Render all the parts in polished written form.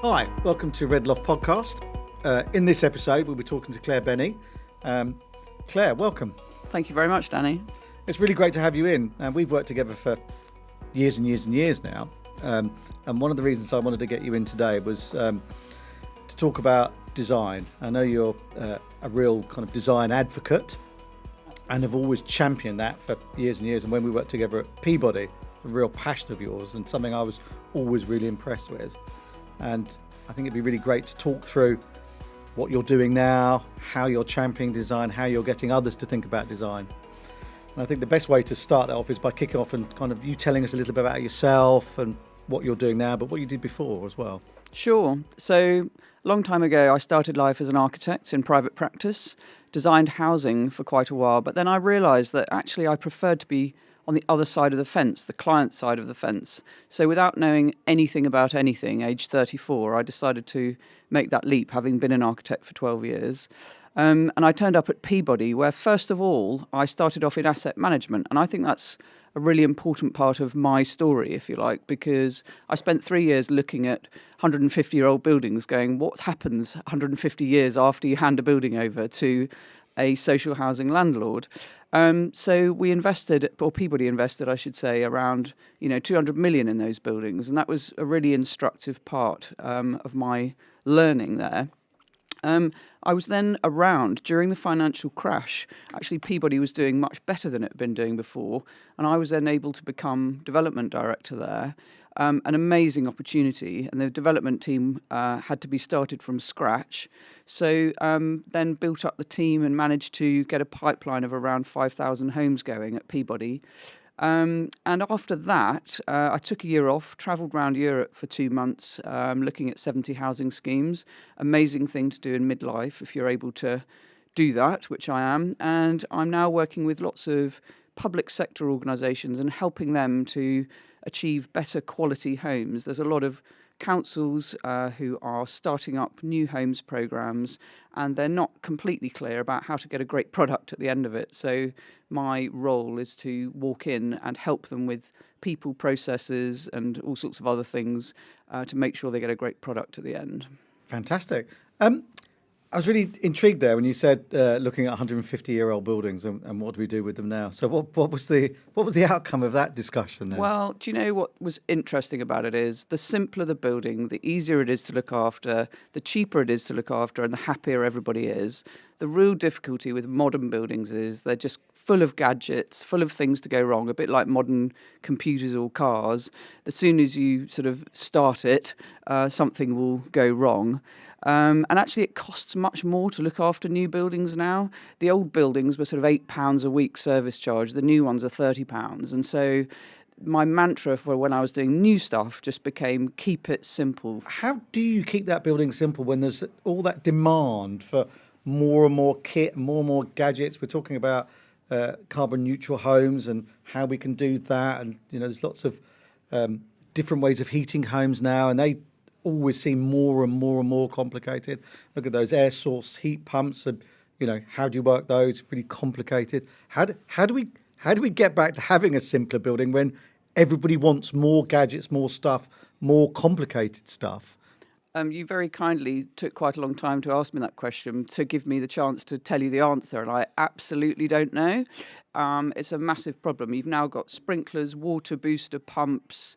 Hi, welcome to Red Loft Podcast. In this episode, we'll be talking to Claire Bennie. Claire, welcome. Thank you very much, Danny. It's really great to have you in. We've worked together for years and years and years now. And one of the reasons I wanted to get you in today was to talk about design. I know you're a real kind of design advocate and have always championed that for years and years. And when we worked together at Peabody, a real passion of yours and something I was always really impressed with. And I think it'd be really great to talk through what you're doing now, how you're championing design, how you're getting others to think about design. And I think the best way to start that off is by kicking off and kind of you telling us a little bit about yourself and what you're doing now, but what you did before as well. Sure. So a long time ago, I started life as an architect in private practice, designed housing for quite a while, but then I realised that actually I preferred to be on the other side of the fence, the client side of the fence. So without knowing anything about anything, age 34, I decided to make that leap, having been an architect for 12 years. And I turned up at Peabody, where first of all, I started off in asset management. And I think that's a really important part of my story, if you like, because I spent 3 years looking at 150-year-old buildings going, what happens 150 years after you hand a building over to a social housing landlord? So we invested, or Peabody invested, I should say, around 200 million in those buildings, and that was a really instructive part of my learning there. I was then around during the financial crash. Actually, Peabody was doing much better than it had been doing before, and I was then able to become development director there. An amazing opportunity, and the development team had to be started from scratch. So then built up the team and managed to get a pipeline of around 5,000 homes going at Peabody. And after that, I took a year off, travelled around Europe for 2 months, looking at 70 housing schemes. Amazing thing to do in midlife if you're able to do that, which I am. And I'm now working with lots of public sector organisations and helping them to achieve better quality homes. There's a lot of councils who are starting up new homes programmes, and they're not completely clear about how to get a great product at the end of it. So my role is to walk in and help them with people, processes and all sorts of other things to make sure they get a great product at the end. Fantastic. I was really intrigued there when you said looking at 150-year-old buildings and what do we do with them now. So what was the outcome of that discussion then? Well, do you know what was interesting about it is the simpler the building, the easier it is to look after, the cheaper it is to look after, and the happier everybody is. The real difficulty with modern buildings is they're just full of gadgets, full of things to go wrong, a bit like modern computers or cars. As soon as you sort of start it, something will go wrong. And actually it costs much more to look after new buildings now. The old buildings were sort of £8 a week service charge. The new ones are £30. And so my mantra for when I was doing new stuff just became keep it simple. How do you keep that building simple when there's all that demand for more and more kit, more and more gadgets? We're talking about carbon neutral homes and how we can do that. And, there's lots of different ways of heating homes now, and they always seem more and more and more complicated. Look at those air source heat pumps, and how do you work those? Really complicated. How do we get back to having a simpler building when everybody wants more gadgets, more stuff, more complicated stuff? You very kindly took quite a long time to ask me that question to give me the chance to tell you the answer, and I absolutely don't know. It's a massive problem. You've now got sprinklers, water booster pumps,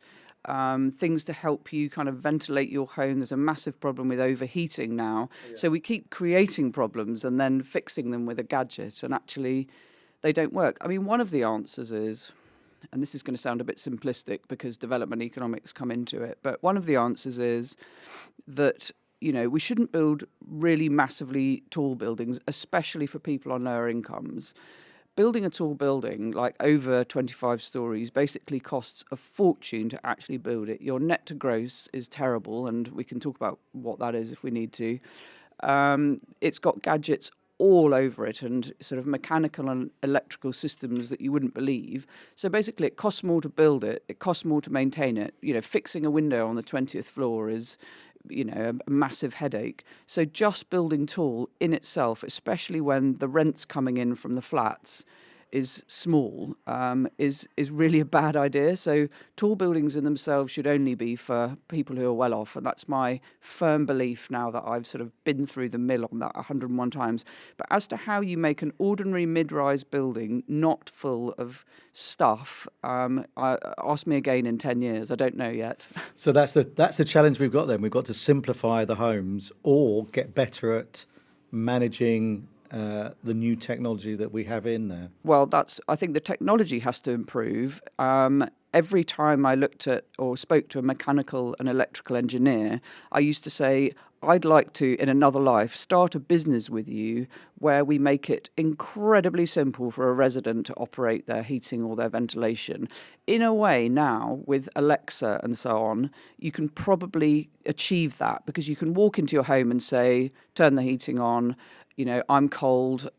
things to help you kind of ventilate your home. There's a massive problem with overheating now. Yeah. So we keep creating problems and then fixing them with a gadget, and actually they don't work. I mean, one of the answers is, and this is going to sound a bit simplistic because development economics come into it, but one of the answers is that we shouldn't build really massively tall buildings, especially for people on lower incomes. Building a tall building, like over 25 stories, basically costs a fortune to actually build it. Your net to gross is terrible, and we can talk about what that is if we need to. It's got gadgets all over it and sort of mechanical and electrical systems that you wouldn't believe. So basically it costs more to build it, it costs more to maintain it. Fixing a window on the 20th floor is a massive headache. So just building tall in itself, especially when the rent's coming in from the flats, is small is really a bad idea. So tall buildings in themselves should only be for people who are well off, and that's my firm belief now that I've sort of been through the mill on that 101 times. But as to how you make an ordinary mid-rise building not full of stuff, ask me again in 10 years. I don't know yet. So that's the challenge we've got then. We've got to simplify the homes or get better at managing the new technology that we have in there. Well, I think the technology has to improve. Every time I looked at or spoke to a mechanical and electrical engineer, I used to say, I'd like to, in another life, start a business with you where we make it incredibly simple for a resident to operate their heating or their ventilation. In a way, now, with Alexa and so on, you can probably achieve that because you can walk into your home and say, turn the heating on, I'm cold,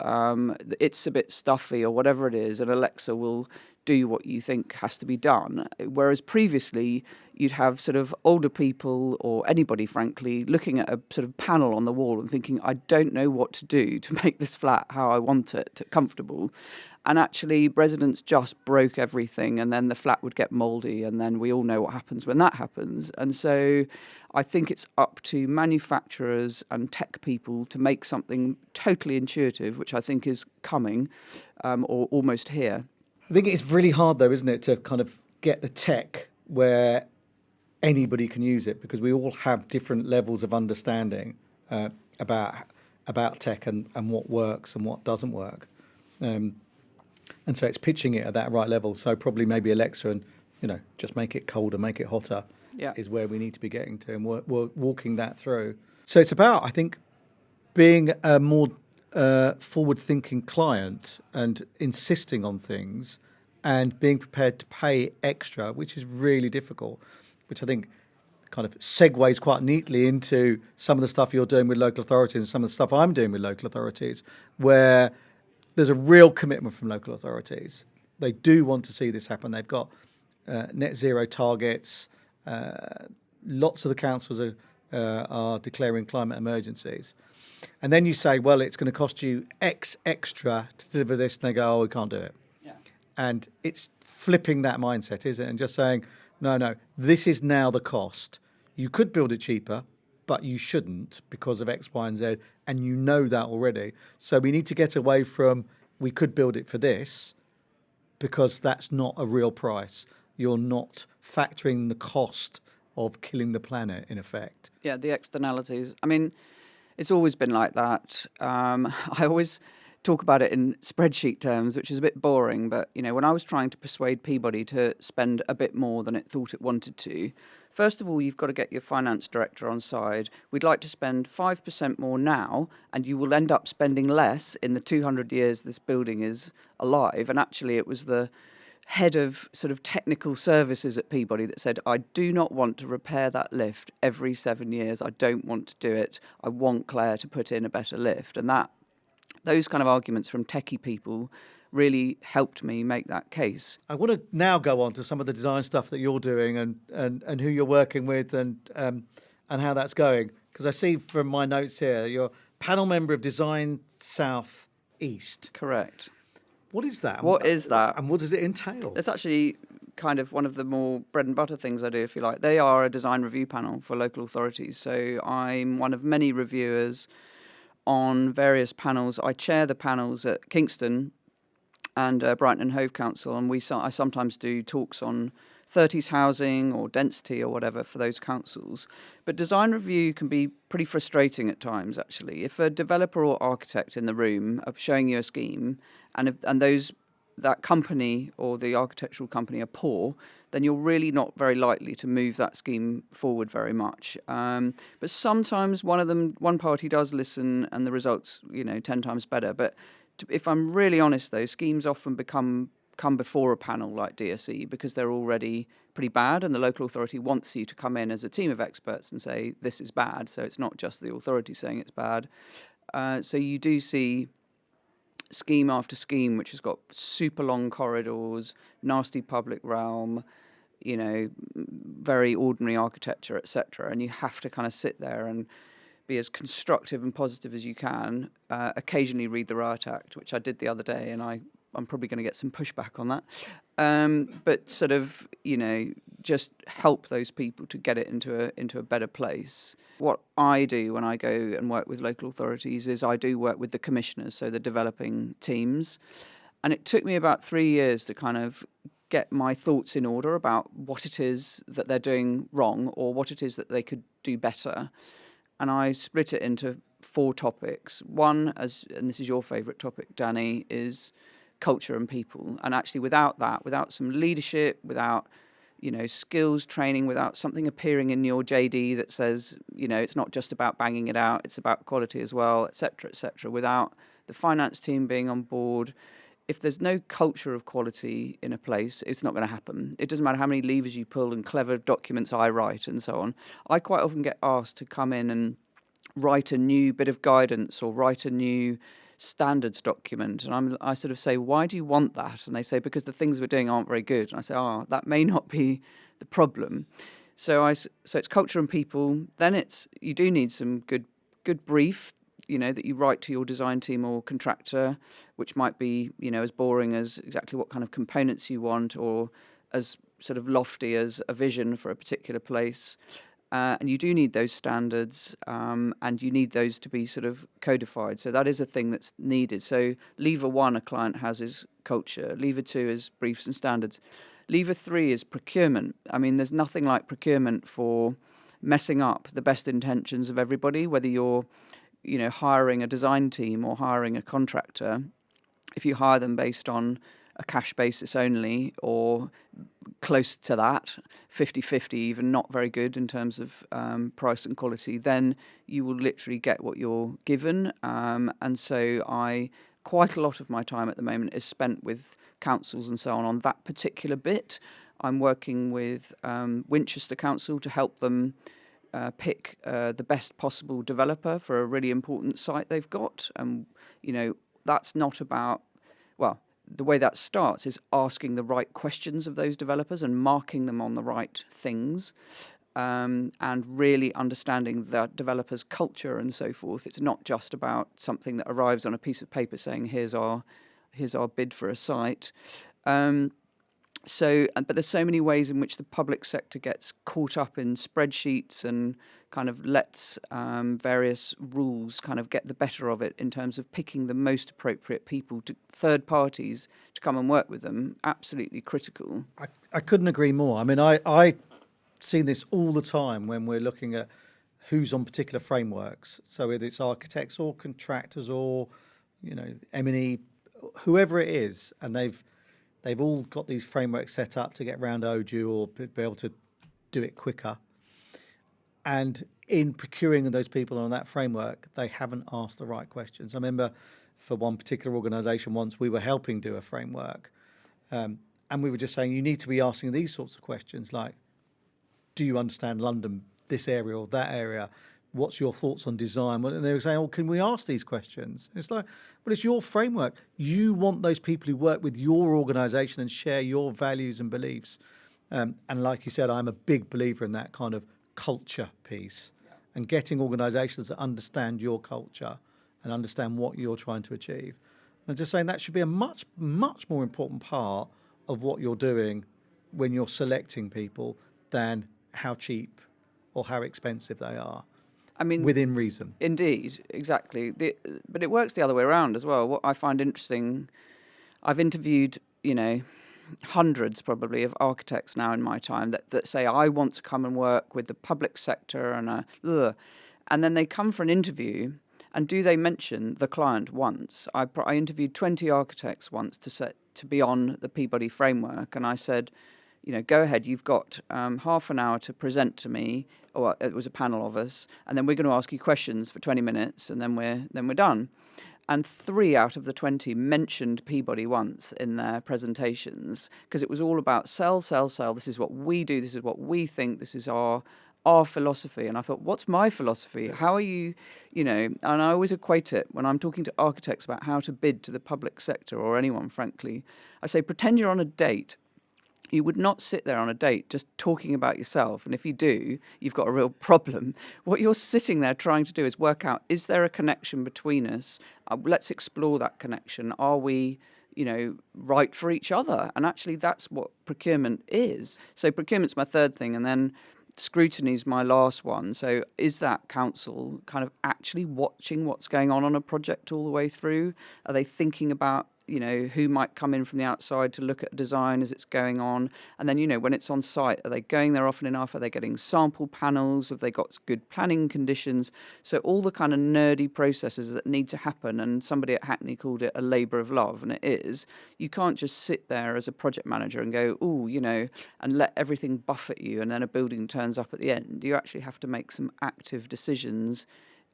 it's a bit stuffy or whatever it is, and Alexa will do what you think has to be done. Whereas previously, you'd have sort of older people or anybody, frankly, looking at a sort of panel on the wall and thinking, I don't know what to do to make this flat how I want it, comfortable. And actually, residents just broke everything, and then the flat would get mouldy, and then we all know what happens when that happens. And so I think it's up to manufacturers and tech people to make something totally intuitive, which I think is coming or almost here. I think it's really hard, though, isn't it, to kind of get the tech where anybody can use it, because we all have different levels of understanding about tech and what works and what doesn't work. And so it's pitching it at that right level. So probably maybe Alexa and, just make it colder, make it hotter is where we need to be getting to, and we're walking that through. So it's about, I think, being a more forward-thinking client and insisting on things and being prepared to pay extra, which is really difficult, which I think kind of segues quite neatly into some of the stuff you're doing with local authorities and some of the stuff I'm doing with local authorities, where there's a real commitment from local authorities. They do want to see this happen. They've got net zero targets. Lots of the councils are declaring climate emergencies. And then you say, well, it's going to cost you X extra to deliver this. And they go, oh, we can't do it. Yeah. And it's flipping that mindset, isn't it? And just saying, no, this is now the cost. You could build it cheaper, but you shouldn't because of X, Y, and Z. And you know that already. So we need to get away from, we could build it for this, because that's not a real price. You're not factoring the cost of killing the planet, in effect. Yeah, the externalities. I mean, it's always been like that. I always talk about it in spreadsheet terms, which is a bit boring. But, when I was trying to persuade Peabody to spend a bit more than it thought it wanted to, first of all, you've got to get your finance director on side. We'd like to spend 5% more now, and you will end up spending less in the 200 years this building is alive. And actually, it was the head of sort of technical services at Peabody that said, I do not want to repair that lift every 7 years. I don't want to do it. I want Claire to put in a better lift. And those kind of arguments from techie people really helped me make that case. I want to now go on to some of the design stuff that you're doing and who you're working with and how that's going. Because I see from my notes here, you're panel member of Design South East. Correct. What is that? What is that? And what does it entail? It's actually kind of one of the more bread and butter things I do, if you like. They are a design review panel for local authorities. So I'm one of many reviewers on various panels. I chair the panels at Kingston and Brighton and Hove Council, and I sometimes do talks on 30s housing or density or whatever for those councils. But design review can be pretty frustrating at times, actually. If a developer or architect in the room are showing you a scheme and that company or the architectural company are poor, then you're really not very likely to move that scheme forward very much. But sometimes one party does listen and the results, 10 times better. But if I'm really honest, though, schemes often come before a panel like DSE because they're already pretty bad, and the local authority wants you to come in as a team of experts and say, this is bad. So it's not just the authority saying it's bad. So you do see scheme after scheme, which has got super long corridors, nasty public realm, very ordinary architecture, etc. And you have to kind of sit there and be as constructive and positive as you can, occasionally read the Riot Act, which I did the other day, and I I'm probably going to get some pushback on that. But sort of, just help those people to get it into a better place. What I do when I go and work with local authorities is I do work with the commissioners, so the developing teams. And it took me about 3 years to kind of get my thoughts in order about what it is that they're doing wrong or what it is that they could do better. And I split it into 4 topics. One, and this is your favourite topic, Danny, is culture and people. And actually without that, without some leadership, without skills training, without something appearing in your JD that says, it's not just about banging it out, it's about quality as well, etc., etc., without the finance team being on board, if there's no culture of quality in a place, it's not going to happen. It doesn't matter how many levers you pull and clever documents I write and so on. I quite often get asked to come in and write a new bit of guidance or write a new standards document. And I sort of say, why do you want that? And they say, because the things we're doing aren't very good. And I say, that may not be the problem. So it's culture and people. Then you do need some good brief, that you write to your design team or contractor, which might be, as boring as exactly what kind of components you want or as sort of lofty as a vision for a particular place. And you do need those standards, and you need those to be sort of codified. So that is a thing that's needed. So lever 1 a client has is culture. Lever 2 is briefs and standards. Lever 3 is procurement. I mean, there's nothing like procurement for messing up the best intentions of everybody, whether you're, hiring a design team or hiring a contractor. If you hire them based on a cash basis only or close to that, 50-50, even not very good in terms of price and quality, then you will literally get what you're given. And so quite a lot of my time at the moment is spent with councils and so on that particular bit. I'm working with Winchester Council to help them pick the best possible developer for a really important site they've got. That's not about, the way that starts is asking the right questions of those developers and marking them on the right things, and really understanding that developer's culture and so forth. It's not just about something that arrives on a piece of paper saying, here's our bid for a site. But there's so many ways in which the public sector gets caught up in spreadsheets and kind of lets various rules kind of get the better of it in terms of picking the most appropriate people, to third parties to come and work with them. Absolutely critical. I couldn't agree more. I mean, I see this all the time when we're looking at who's on particular frameworks. So whether it's architects or contractors or, M&E, whoever it is, and they've all got these frameworks set up to get round ODU or be able to do it quicker. And in procuring those people on that framework, they haven't asked the right questions. I remember for one particular organisation once, we were helping do a framework, and we were just saying, you need to be asking these sorts of questions like, do you understand London, this area or that area? What's your thoughts on design? And they were saying, can we ask these questions? And it's like, well, it's your framework. You want those people who work with your organisation and share your values and beliefs. And like you said, I'm a big believer in that kind of culture piece and getting organisations that understand your culture and understand what you're trying to achieve. And I'm just saying that should be a much, much more important part of what you're doing when you're selecting people than how cheap or how expensive they are. I mean, within reason. Indeed, exactly. But it works the other way around as well. What I find interesting, I've interviewed, hundreds probably of architects now in my time that say, I want to come and work with the public sector, and then they come for an interview, and do they mention the client once? I interviewed 20 architects once to be on the Peabody framework, and I said, go ahead, you've got half an hour to present to me, or it was a panel of us, and then we're going to ask you questions for 20 minutes, and then we're done. And 3 out of the 20 mentioned Peabody once in their presentations, because it was all about sell. This is what we do. This is what we think. This is our philosophy. And I thought, what's my philosophy? How are you, and I always equate it when I'm talking to architects about how to bid to the public sector or anyone, frankly. I say, pretend you're on a date. You would not sit there on a date just talking about yourself. And if you do, you've got a real problem. What you're sitting there trying to do is work out, is there a connection between us? Let's explore that connection. Are we, right for each other. And actually that's what procurement is. So procurement's my third thing, and then scrutiny is my last one. So is that council kind of actually watching what's going on a project all the way through? Are they thinking about who might come in from the outside to look at design as it's going on? And then, when it's on site, are they going there often enough? Are they getting sample panels? Have they got good planning conditions? So all the kind of nerdy processes that need to happen, and somebody at Hackney called it a labour of love, and it is. You can't just sit there as a project manager and go, and let everything buffet you, and then a building turns up at the end. You actually have to make some active decisions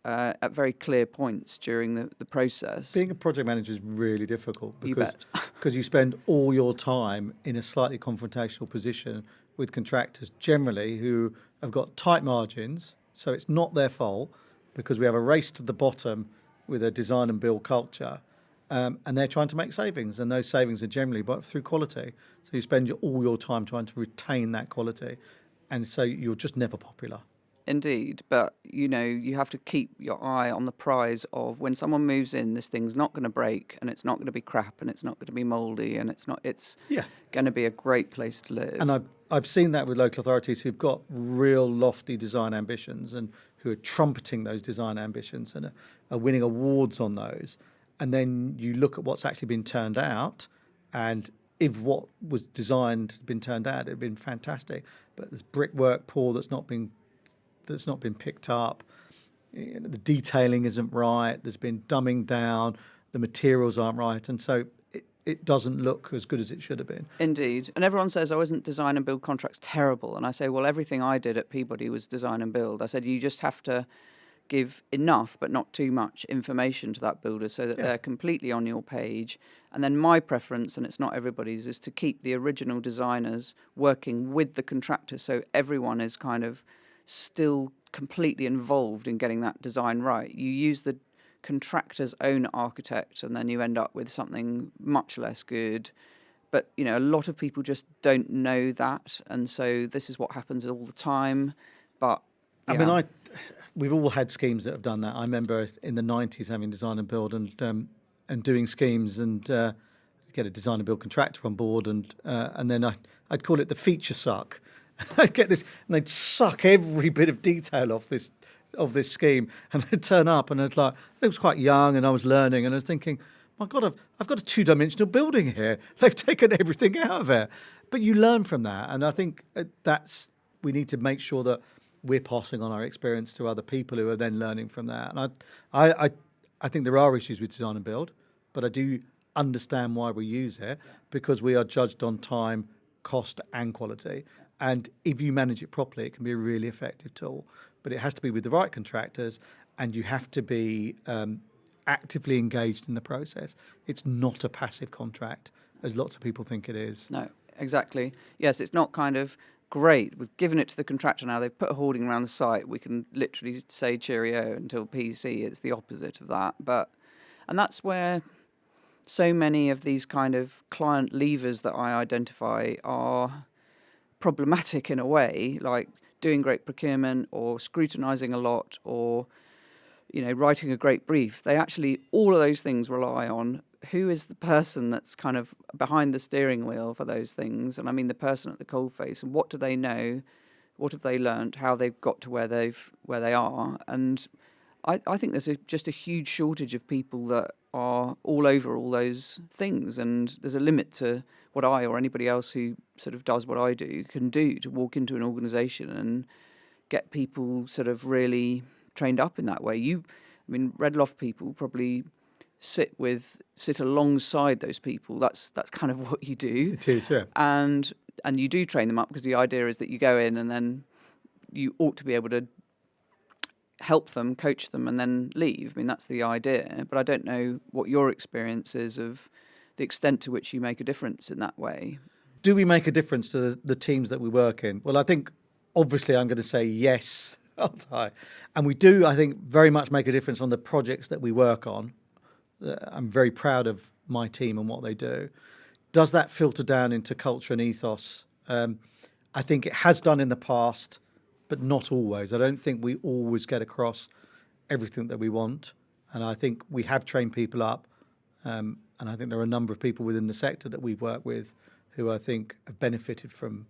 at very clear points during the process. Being a project manager is really difficult because you spend all your time in a slightly confrontational position with contractors generally who have got tight margins, so it's not their fault because we have a race to the bottom with a design and build culture, and they're trying to make savings, and those savings are generally through quality. So you spend all your time trying to retain that quality, and so you're just never popular. Indeed, but you have to keep your eye on the prize of when someone moves in, this thing's not going to break, and it's not going to be crap, and it's not going to be mouldy, and it's going to be a great place to live. And I've seen that with local authorities who've got real lofty design ambitions and who are trumpeting those design ambitions and are winning awards on those. And then you look at what's actually been turned out, and if what was designed had been turned out, it had been fantastic. But there's brickwork poor that's not been picked up. The detailing isn't right. There's been dumbing down. The materials aren't right, and so it doesn't look as good as it should have been. Indeed, and everyone says, "Oh, isn't design and build contracts terrible?" And I say, "Well, everything I did at Peabody was design and build." I said, "You just have to give enough, but not too much information to that builder so that they're completely on your page." And then my preference, and it's not everybody's, is to keep the original designers working with the contractor, so everyone is kind of still completely involved in getting that design right. You use the contractor's own architect, and then you end up with something much less good. But a lot of people just don't know that, and so this is what happens all the time. But I mean, we've all had schemes that have done that. I remember in the 90s having design and build and doing schemes and get a design and build contractor on board, and then I'd call it the feature suck. I'd get this, and they'd suck every bit of detail off this scheme, and I'd turn up, and it was quite young, and I was learning, and I was thinking, my God, I've got a 2-dimensional building here. They've taken everything out of it. But you learn from that, and I think we need to make sure that we're passing on our experience to other people who are then learning from that. And I think there are issues with design and build, but I do understand why we use it, because we are judged on time, cost, and quality. And if you manage it properly, it can be a really effective tool. But it has to be with the right contractors, and you have to be actively engaged in the process. It's not a passive contract, as lots of people think it is. No, exactly. Yes, it's not kind of, great, we've given it to the contractor now, they've put a hoarding around the site, we can literally say cheerio until PC. It's the opposite of that. And that's where so many of these kind of client levers that I identify are problematic in a way, like doing great procurement or scrutinising a lot or writing a great brief. They actually, all of those things rely on who is the person that's kind of behind the steering wheel for those things. And I mean the person at the coalface, and what do they know, what have they learnt, how they've got to where they are. And I think there's just a huge shortage of people that are all over all those things, and there's a limit to what I or anybody else who sort of does what I do can do to walk into an organisation and get people sort of really trained up in that way. Red Loft people probably sit alongside those people. That's kind of what you do. It is, yeah. And you do train them up, because the idea is that you go in and then you ought to be able to help them, coach them, and then leave. That's the idea. But I don't know what your experience is of the extent to which you make a difference in that way. Do we make a difference to the teams that we work in? Well, I think obviously I'm going to say yes, aren't I? And we do, I think, very much make a difference on the projects that we work on. I'm very proud of my team and what they do. Does that filter down into culture and ethos? I think it has done in the past, but not always. I don't think we always get across everything that we want. And I think we have trained people up And I think there are a number of people within the sector that we've worked with who I think have benefited from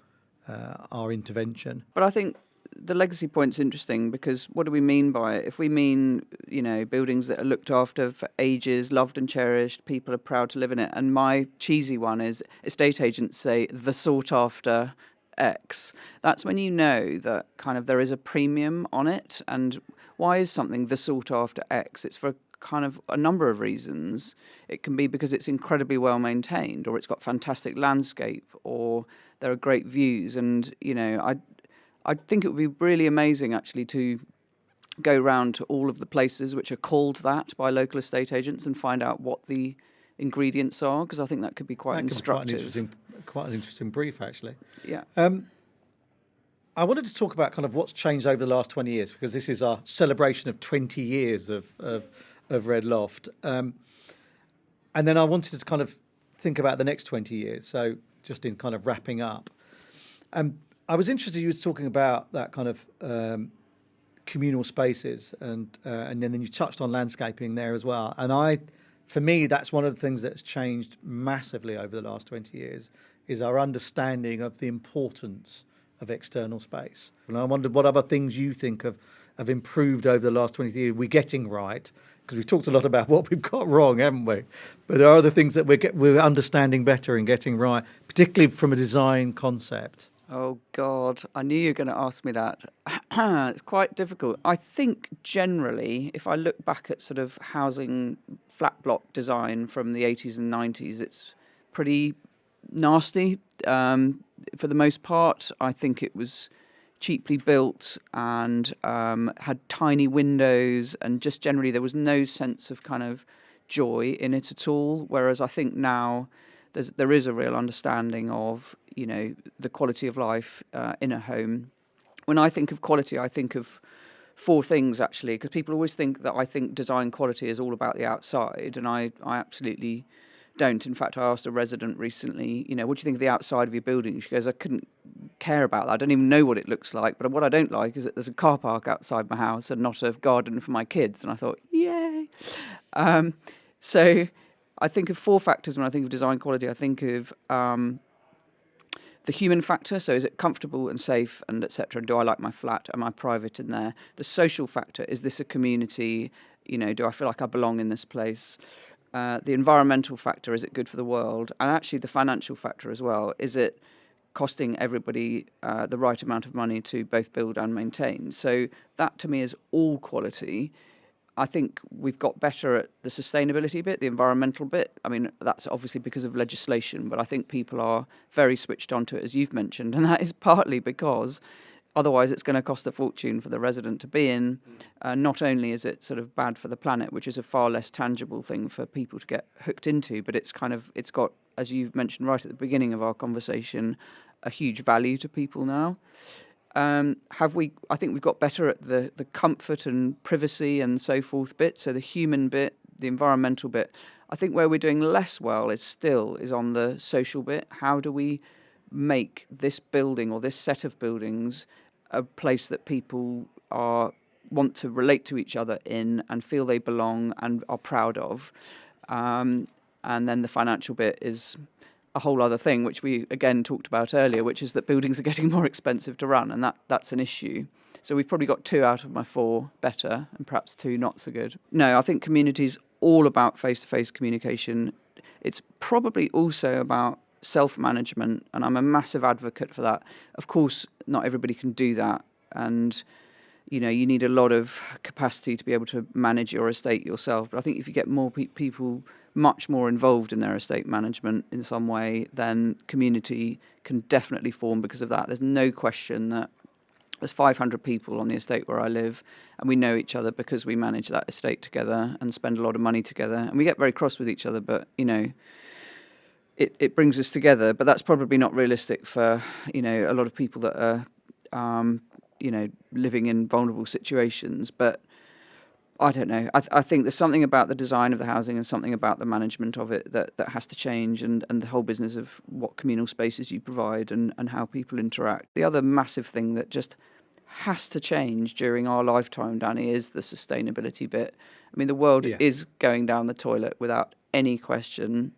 our intervention. But I think the legacy point's interesting, because what do we mean by it? If we mean, buildings that are looked after for ages, loved and cherished, people are proud to live in it. And my cheesy one is estate agents say the sought after X. That's when you know that kind of there is a premium on it. And why is something the sought after X? It's for kind of a number of reasons. It can be because it's incredibly well maintained, or it's got fantastic landscape, or there are great views. And I think it would be really amazing actually to go round to all of the places which are called that by local estate agents and find out what the ingredients are, because I think that could be quite instructive. Quite an interesting brief, actually. Yeah. I wanted to talk about kind of what's changed over the last 20 years, because this is our celebration of 20 years of Red Loft. And then I wanted to kind of think about the next 20 years. So just in kind of wrapping up. I was interested, you were talking about that kind of communal spaces, and then you touched on landscaping there as well. And for me, that's one of the things that's changed massively over the last 20 years, is our understanding of the importance of external space. And I wondered what other things you think have improved over the last 20 years we're getting right, because we've talked a lot about what we've got wrong, haven't we? But there are other things that we're understanding better and getting right, particularly from a design concept. Oh, God, I knew you were going to ask me that. It's quite difficult. I think generally, if I look back at sort of housing flat block design from the 80s and 90s, it's pretty nasty. For the most part, I think it was cheaply built and had tiny windows, and just generally there was no sense of kind of joy in it at all. Whereas I think now there is a real understanding of, the quality of life in a home. When I think of quality, I think of four things, actually, because people always think that I think design quality is all about the outside, and I absolutely don't. In fact, I asked a resident recently, what do you think of the outside of your building? She goes, I couldn't care about that. I don't even know what it looks like. But what I don't like is that there's a car park outside my house and not a garden for my kids. And I thought, yay. So I think of four factors when I think of design quality. I think of the human factor, so is it comfortable and safe and etc. Do I like my flat? Am I private in there? The social factor, is this a community? Do I feel like I belong in this place? The environmental factor, is it good for the world? And actually the financial factor as well, is it costing everybody the right amount of money to both build and maintain? So that to me is all quality. I think we've got better at the sustainability bit, the environmental bit. I mean, that's obviously because of legislation, but I think people are very switched onto it, as you've mentioned, and that is partly because otherwise it's going to cost a fortune for the resident to be in. Not only is it sort of bad for the planet, which is a far less tangible thing for people to get hooked into, but it's got, as you've mentioned right at the beginning of our conversation, a huge value to people now. I think we've got better at the comfort and privacy and so forth bit, so the human bit, the environmental bit. I think where we're doing less well is on the social bit. How do we make this building or this set of buildings a place that people want to relate to each other in and feel they belong and are proud of? And then the financial bit is a whole other thing, which we again talked about earlier, which is that buildings are getting more expensive to run, and that's an issue. So we've probably got 2 out of my 4 better, and perhaps 2 not so good. No, I think community's all about face-to-face communication. It's probably also about self-management, and I'm a massive advocate for that. Of course, not everybody can do that, and you need a lot of capacity to be able to manage your estate yourself. But I think if you get more people much more involved in their estate management in some way, then community can definitely form because of that. There's no question that there's 500 people on the estate where I live, and we know each other because we manage that estate together and spend a lot of money together. And we get very cross with each other, but, it brings us together. But that's probably not realistic for, a lot of people that are, living in vulnerable situations. But I don't know. I think there's something about the design of the housing and something about the management of it that has to change, and the whole business of what communal spaces you provide and how people interact. The other massive thing that just has to change during our lifetime, Danny, is the sustainability bit. I mean, the world is going down the toilet without any question,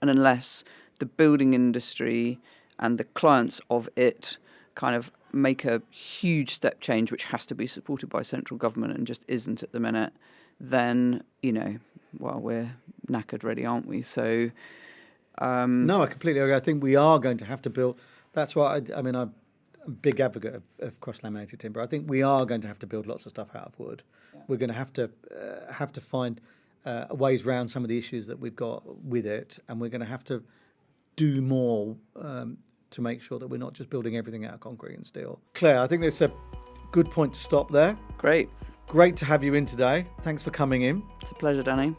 and unless the building industry and the clients of it kind of make a huge step change, which has to be supported by central government and just isn't at the minute, then, we're knackered really, aren't we? So... No, I completely agree. I think we are going to have to build... That's why, I'm a big advocate of cross-laminated timber. I think we are going to have to build lots of stuff out of wood. Yeah. We're going to have to find ways around some of the issues that we've got with it, and we're going to have to do more to make sure that we're not just building everything out of concrete and steel. Claire, I think that's a good point to stop there. Great to have you in today. Thanks for coming in. It's a pleasure, Danny.